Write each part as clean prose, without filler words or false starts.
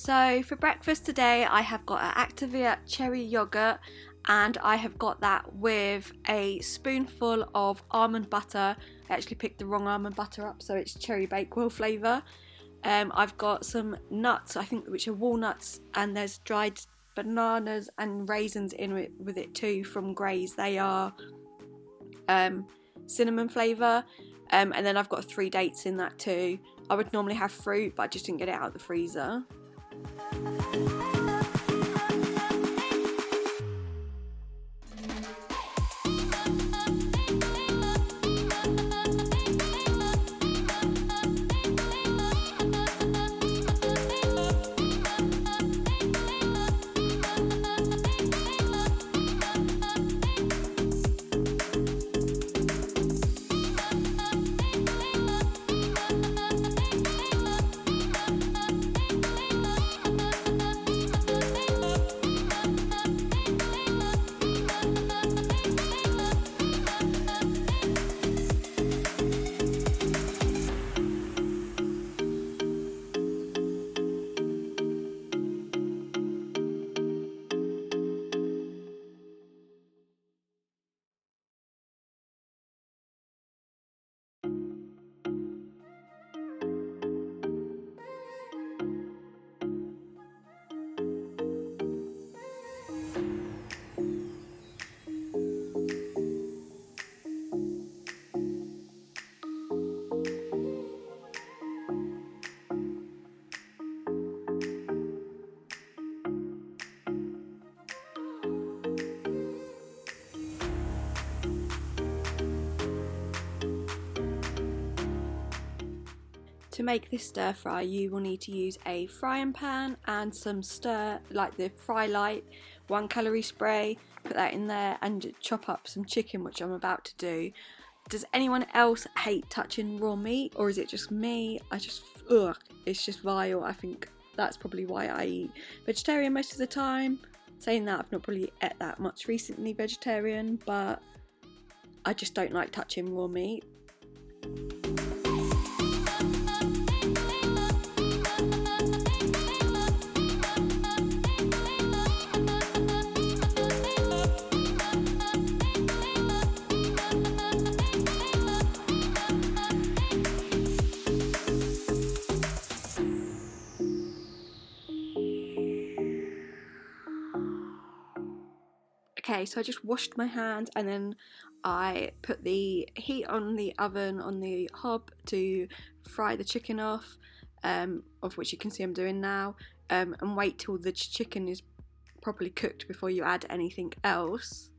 So for breakfast today I have got an Activia cherry yogurt, and I have got that with a spoonful of almond butter. I actually picked the wrong almond butter up, so it's cherry bakewell flavour. I've got some nuts, I think, which are walnuts, and there's dried bananas and raisins in it with it too from Graze. They are cinnamon flavour, and then I've got 3 dates in that too. I would normally have fruit, but I just didn't get it out of the freezer. To make this stir fry, you will need to use a frying pan and some like the fry light, 1 calorie spray, put that in there and chop up some chicken, which I'm about to do. Does anyone else hate touching raw meat, or is it just me? It's just vile. I think that's probably why I eat vegetarian most of the time. Saying that, I've not probably ate that much recently vegetarian, but I just don't like touching raw meat. Okay, so I just washed my hands and then I put the heat on the oven on the hob to fry the chicken off, of which you can see I'm doing now, and wait till the chicken is properly cooked before you add anything else.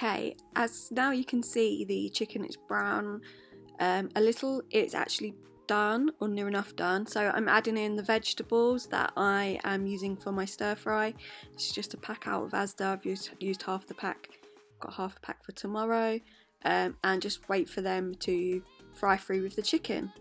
Okay, as now you can see the chicken is brown a little. It's actually done, or near enough done, so I'm adding in the vegetables that I am using for my stir fry. It's just a pack out of Asda. I've used half the pack, got half a pack for tomorrow, and just wait for them to fry through with the chicken.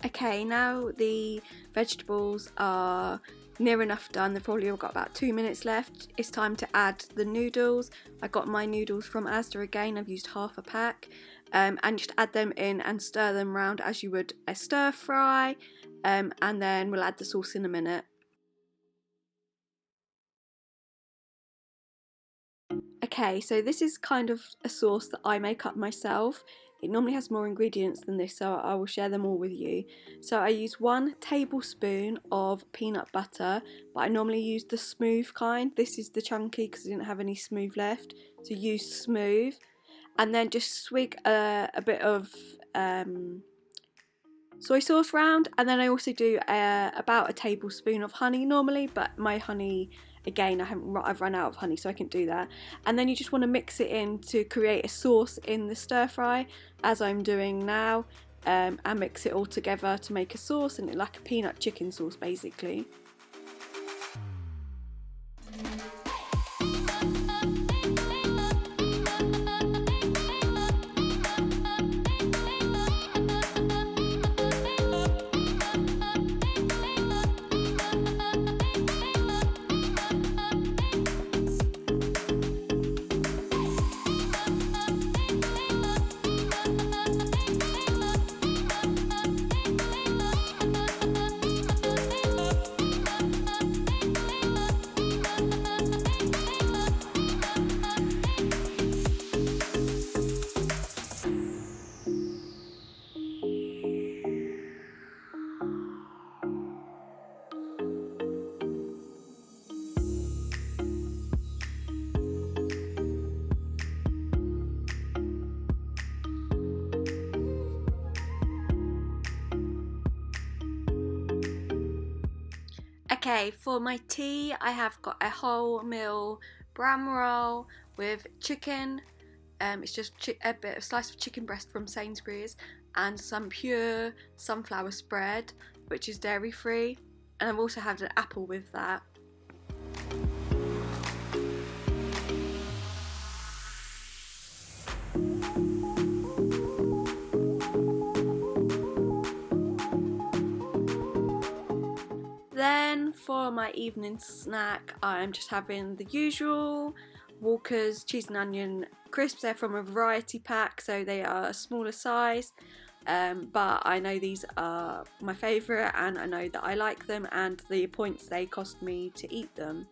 Okay, now the vegetables are near enough done. They've probably all got about 2 minutes left. It's time to add the noodles. I got my noodles from Asda again. I've used half a pack, and just add them in and stir them round as you would a stir fry, and then we'll add the sauce in a minute. Okay, so this is kind of a sauce that I make up myself. It normally has more ingredients than this, so I will share them all with you. So I use 1 tablespoon of peanut butter, but I normally use the smooth kind. This is the chunky because I didn't have any smooth left, so use smooth. And then just swig a bit of soy sauce round, and then I also do about a tablespoon of honey normally, but my honey again I've run out of honey, so I can do that. And then you just want to mix it in to create a sauce in the stir fry, as I'm doing now, and mix it all together to make a sauce, and like a peanut chicken sauce basically. Okay, for my tea I have got a wholemeal bram roll with chicken. It's just a bit of slice of chicken breast from Sainsbury's, and some pure sunflower spread, which is dairy free, and I've also had an apple with that. Then for my evening snack, I'm just having the usual Walker's cheese and onion crisps. They're from a variety pack, so they are a smaller size, but I know these are my favourite, and I know that I like them, and the points they cost me to eat them.